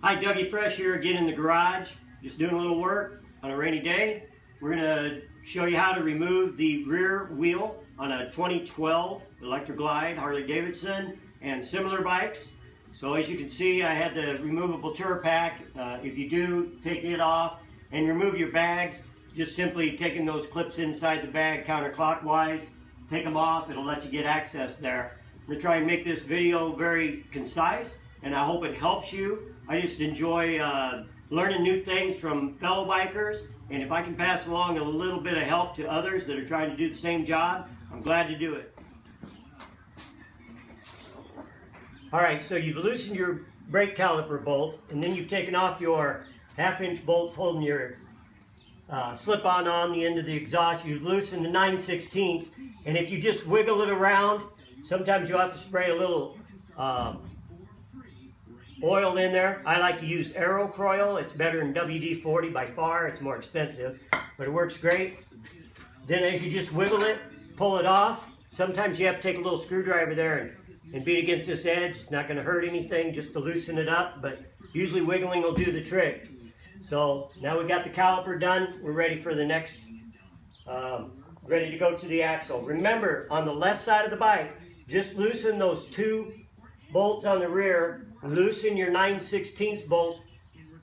Hi, Dougie Fresh here again in the garage, just doing a little work on a rainy day. We're going to show you how to remove the rear wheel on a 2012 Electra Glide, Harley Davidson, and similar bikes. So as you can see, I had the removable tour pack. If you do take it off and remove your bags, just simply taking those clips inside the bag counterclockwise, take them off, it'll let you get access there. I'm going to try and make this video very concise, and I hope it helps you. I just enjoy learning new things from fellow bikers, and if I can pass along a little bit of help to others that are trying to do the same job, I'm glad to do it. Alright, so you've loosened your brake caliper bolts, and then you've taken off your 1/2-inch bolts holding your slip-on on the end of the exhaust. You've loosened the 9/16, and if you just wiggle it around, sometimes you'll have to spray a little oil in there. I like to use Aerocroil. It's better than WD-40 by far. It's more expensive, but it works great. Then as you just wiggle it, pull it off. Sometimes you have to take a little screwdriver there and beat against this edge. It's not going to hurt anything just to loosen it up, but usually wiggling will do the trick. So now we've got the caliper done. We're ready for the next, ready to go to the axle. Remember, on the left side of the bike, just loosen those 2 bolts on the rear, loosen your 9/16 bolt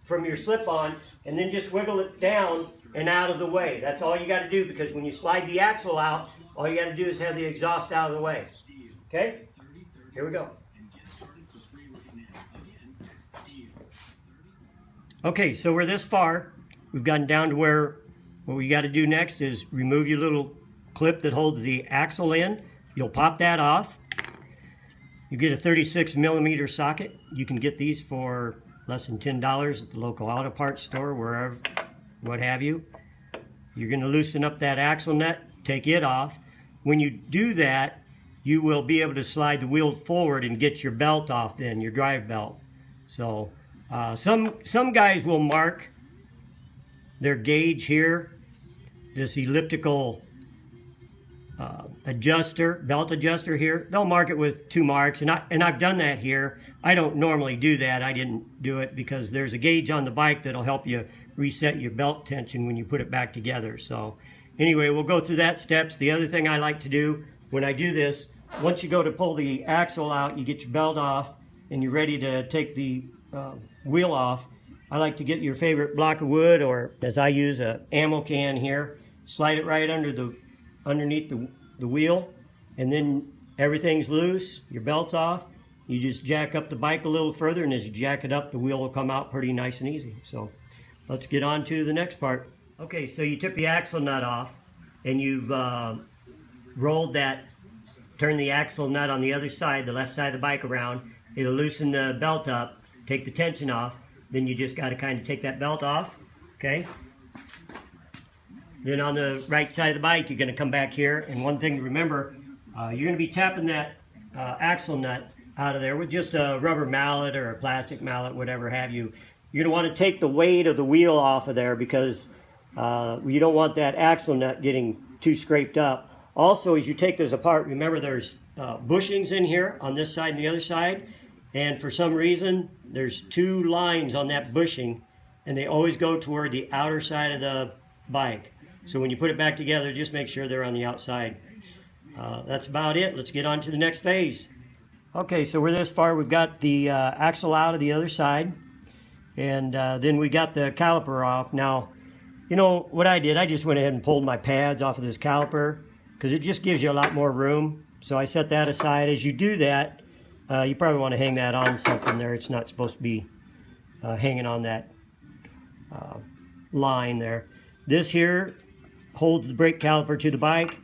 from your slip-on, and then just wiggle it down and out of the way. That's all you got to do, because when you slide the axle out, all you got to do is have the exhaust out of the way. Okay? Here we go. Okay, so we're this far. We've gotten down to where what we got to do next is remove your little clip that holds the axle in. You'll pop that off. You get a 36mm socket. You can get these for less than $10 at the local auto parts store, wherever, what have you. You're going to loosen up that axle nut, take it off. When you do that, you will be able to slide the wheel forward and get your belt off then, your drive belt. So some guys will mark their gauge here, this elliptical belt adjuster here. They'll mark it with 2 marks, and I've done that here. I don't normally do that. I didn't do it because there's a gauge on the bike that'll help you reset your belt tension when you put it back together. So anyway, we'll go through that steps. The other thing I like to do when I do this, once you go to pull the axle out, you get your belt off and you're ready to take the wheel off. I like to get your favorite block of wood, or as I use a ammo can here, slide it right underneath the wheel, and then everything's loose, your belt's off. You just jack up the bike a little further, and as you jack it up, the wheel will come out pretty nice and easy. So let's get on to the next part. Okay, so you took the axle nut off, and you've turned the axle nut on the other side, the left side of the bike around. It'll loosen the belt up, take the tension off. Then you just got to kind of take that belt off, okay? Then on the right side of the bike, you're going to come back here, and one thing to remember, you're going to be tapping that axle nut out of there with just a rubber mallet or a plastic mallet, whatever have you. You're going to want to take the weight of the wheel off of there, because you don't want that axle nut getting too scraped up. Also, as you take this apart, remember there's bushings in here on this side and the other side, and for some reason there's 2 lines on that bushing, and they always go toward the outer side of the bike. So when you put it back together, just make sure they're on the outside. That's about it. Let's get on to the next phase. Okay, so we're this far. We've got the axle out of the other side, and then we got the caliper off. Now, you know what I did? I just went ahead and pulled my pads off of this caliper, because it just gives you a lot more room. So I set that aside. As you do that, you probably want to hang that on something there. It's not supposed to be hanging on that line there. This here holds the brake caliper to the bike.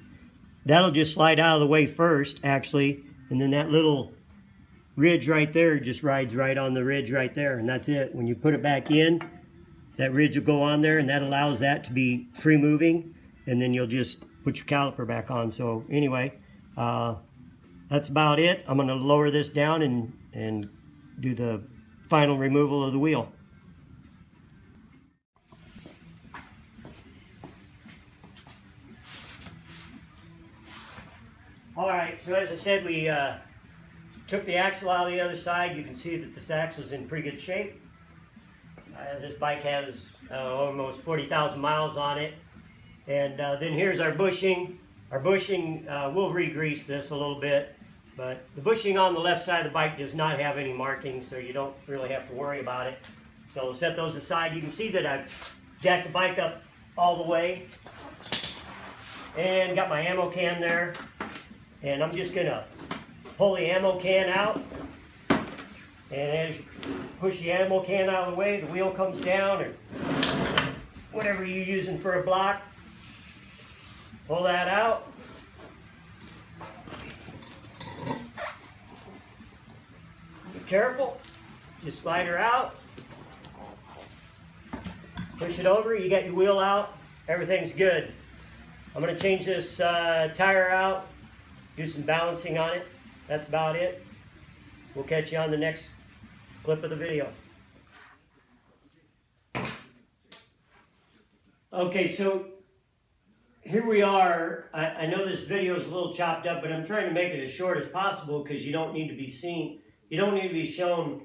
That'll just slide out of the way first, actually, and then that little ridge right there just rides right on the ridge right there, and that's it. When you put it back in, that ridge will go on there, and that allows that to be free moving, and then you'll just put your caliper back on. So anyway, that's about it. I'm going to lower this down and do the final removal of the wheel. Alright, so as I said, we took the axle out of the other side. You can see that this axle is in pretty good shape. This bike has almost 40,000 miles on it. And then here's our bushing. Our bushing, we'll re-grease this a little bit, but the bushing on the left side of the bike does not have any markings, so you don't really have to worry about it. So set those aside. You can see that I've jacked the bike up all the way and got my ammo can there. And I'm just gonna pull the ammo can out. And as you push the ammo can out of the way, the wheel comes down, or whatever you're using for a block. Pull that out. Be careful. Just slide her out. Push it over. You got your wheel out. Everything's good. I'm going to change this tire out. Do some balancing on it. That's about it. We'll catch you on the next clip of the video. Okay, so here we are. I know this video is a little chopped up, but I'm trying to make it as short as possible because you don't need to be seen. You don't need to be shown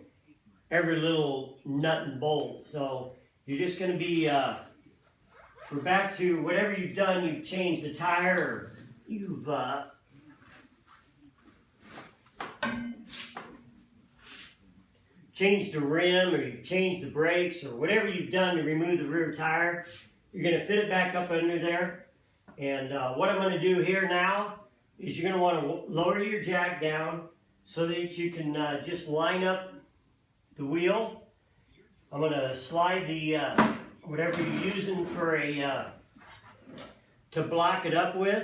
every little nut and bolt. So you're just going to be, we're back to whatever you've done. You've changed the tire, or you've changed the rim, or you've changed the brakes, or whatever you've done to remove the rear tire. You're going to fit it back up under there. And what I'm going to do here now is you're going to want to lower your jack down so that you can just line up the wheel. I'm going to slide the whatever you're using for a to block it up with.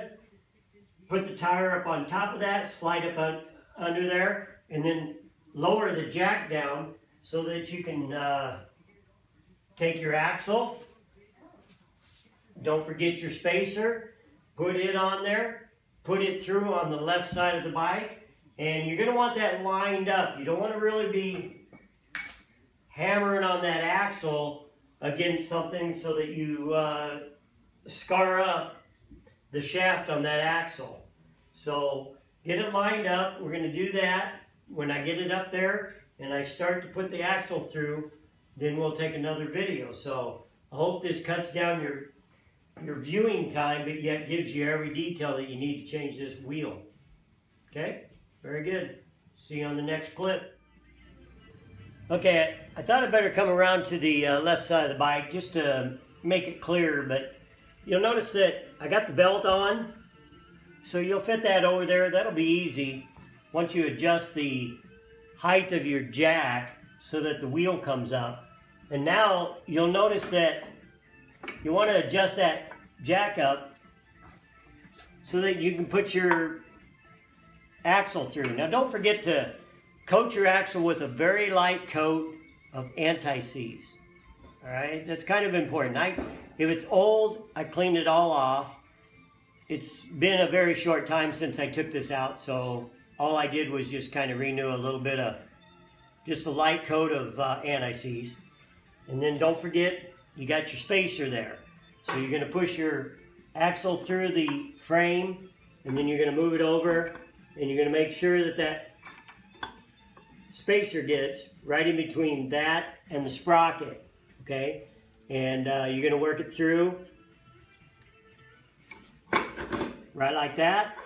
Put the tire up on top of that, slide up under there, and then lower the jack down so that you can take your axle. Don't forget your spacer. Put it on there. Put it through on the left side of the bike. And you're going to want that lined up. You don't want to really be hammering on that axle against something so that you scar up the shaft on that axle. So get it lined up. We're going to do that. When I get it up there and I start to put the axle through, then we'll take another video. So I hope this cuts down your viewing time, but yet gives you every detail that you need to change this wheel. Okay? Very good. See you on the next clip. Okay, I thought I'd better come around to the left side of the bike just to make it clearer, but you'll notice that I got the belt on, so you'll fit that over there. That'll be easy once you adjust the height of your jack so that the wheel comes up. And now you'll notice that you want to adjust that jack up so that you can put your axle through. Now don't forget to coat your axle with a very light coat of anti-seize. Alright, that's kind of important. If it's old, I cleaned it all off. It's been a very short time since I took this out, so all I did was just kind of renew a little bit of, just a light coat of anti-seize. And then don't forget, you got your spacer there. So you're going to push your axle through the frame, and then you're going to move it over, and you're going to make sure that that spacer gets right in between that and the sprocket, okay? And you're going to work it through right like that,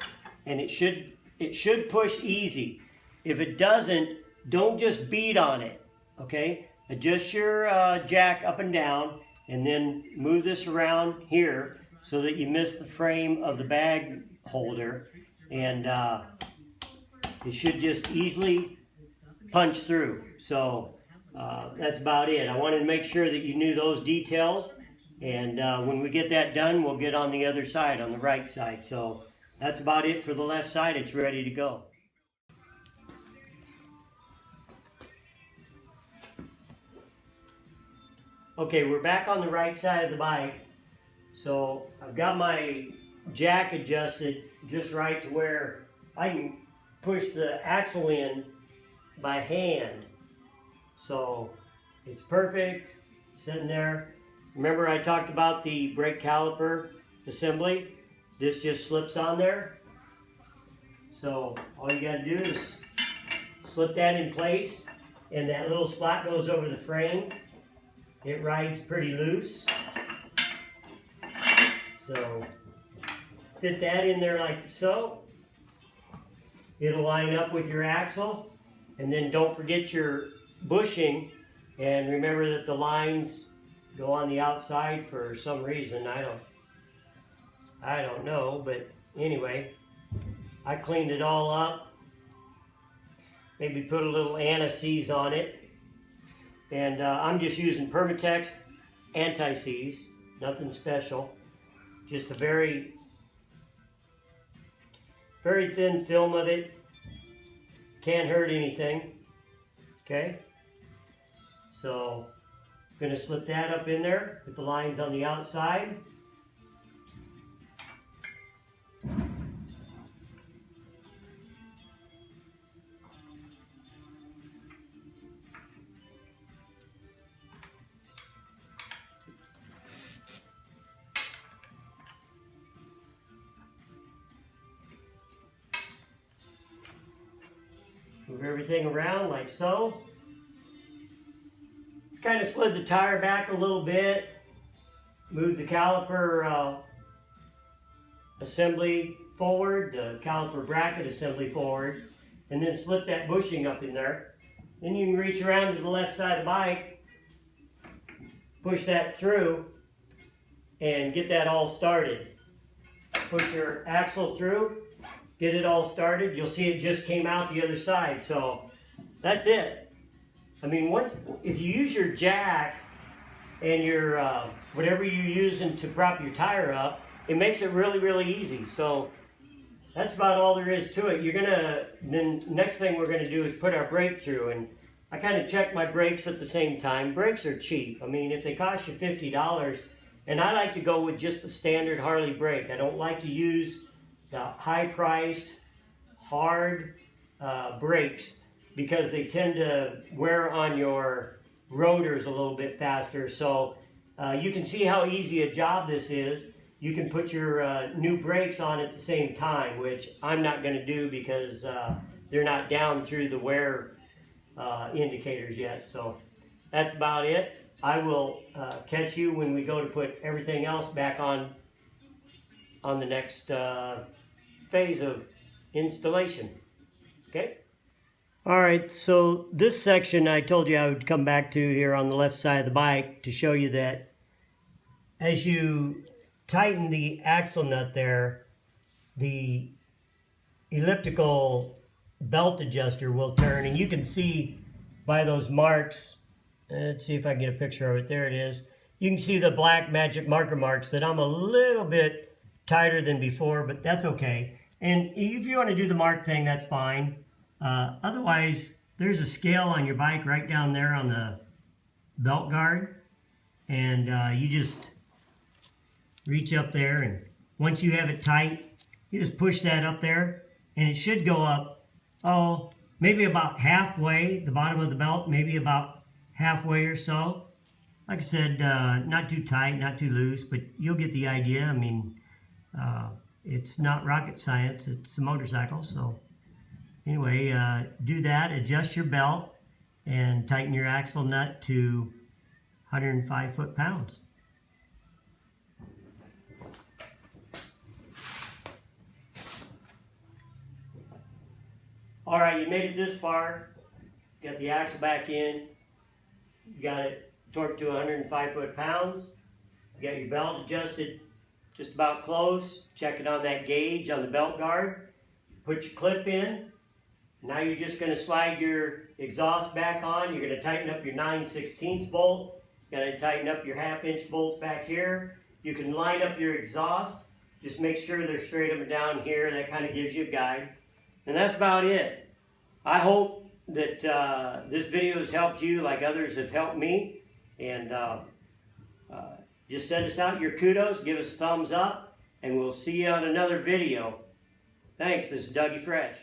and it should push easy. If it doesn't, don't just beat on it, okay? Adjust your jack up and down, and then move this around here so that you miss the frame of the bag holder, and it should just easily punch through. So that's about it. I wanted to make sure that you knew those details, and when we get that done, we'll get on the other side, on the right side. So that's about it for the left side. It's ready to go. Okay, we're back on the right side of the bike. So I've got my jack adjusted just right to where I can push the axle in by hand. So it's perfect, sitting there. Remember I talked about the brake caliper assembly? This just slips on there. So all you gotta do is slip that in place, and that little slot goes over the frame. it rides pretty loose. So fit that in there like so. It'll line up with your axle. And then don't forget your bushing. And remember that the lines go on the outside for some reason. I don't know, but anyway, I cleaned it all up. Maybe put a little anti-seize on it. And I'm just using Permatex anti-seize, nothing special. Just a very, very thin film of it. Can't hurt anything. Okay? So, I'm going to slip that up in there with the lines on the outside. Move everything around like so. Kind of slid the tire back a little bit. Move the caliper assembly forward, the caliper bracket assembly forward, and then slip that bushing up in there. Then you can reach around to the left side of the bike, push that through, and get that all started. Push your axle through, get it all started. You'll see it just came out the other side. So that's it. I mean, if you use your jack and your whatever you're using to prop your tire up, it makes it really, really easy. So that's about all there is to it. Then next thing we're gonna do is put our brake through, and I kind of check my brakes at the same time. Brakes are cheap. I mean, if they cost you $50, and I like to go with just the standard Harley brake. I don't like to use the high-priced, hard brakes because they tend to wear on your rotors a little bit faster. So you can see how easy a job this is. You can put your new brakes on at the same time, which I'm not going to do because they're not down through the wear indicators yet. So that's about it. I will catch you when we go to put everything else back on the next phase of installation. Okay? All right, so this section I told you I would come back to here on the left side of the bike to show you that as you tighten the axle nut there, the elliptical belt adjuster will turn, and you can see by those marks, let's see if I can get a picture of it, there it is. You can see the black magic marker marks that I'm a little bit tighter than before, but that's okay. And if you want to do the mark thing, that's fine. Otherwise, there's a scale on your bike right down there on the belt guard, and you just reach up there, and once you have it tight, you just push that up there, and it should go up, maybe about halfway, the bottom of the belt, maybe about halfway or so. Like I said, not too tight, not too loose, but you'll get the idea. I mean, it's not rocket science, it's a motorcycle. So anyway, do that, adjust your belt, and tighten your axle nut to 105 foot-pounds. All right, you made it this far. Got the axle back in. You got it torqued to 105 foot-pounds. You got your belt adjusted just about close. Check it on that gauge on the belt guard. Put your clip in. Now you're just going to slide your exhaust back on. You're going to tighten up your 9/16 bolt. You're going to tighten up your 1/2 inch bolts back here. You can line up your exhaust. Just make sure they're straight up and down here. That kind of gives you a guide. And that's about it. I hope that this video has helped you like others have helped me. And just send us out your kudos, give us a thumbs up, and we'll see you on another video. Thanks, this is Dougie Fresh.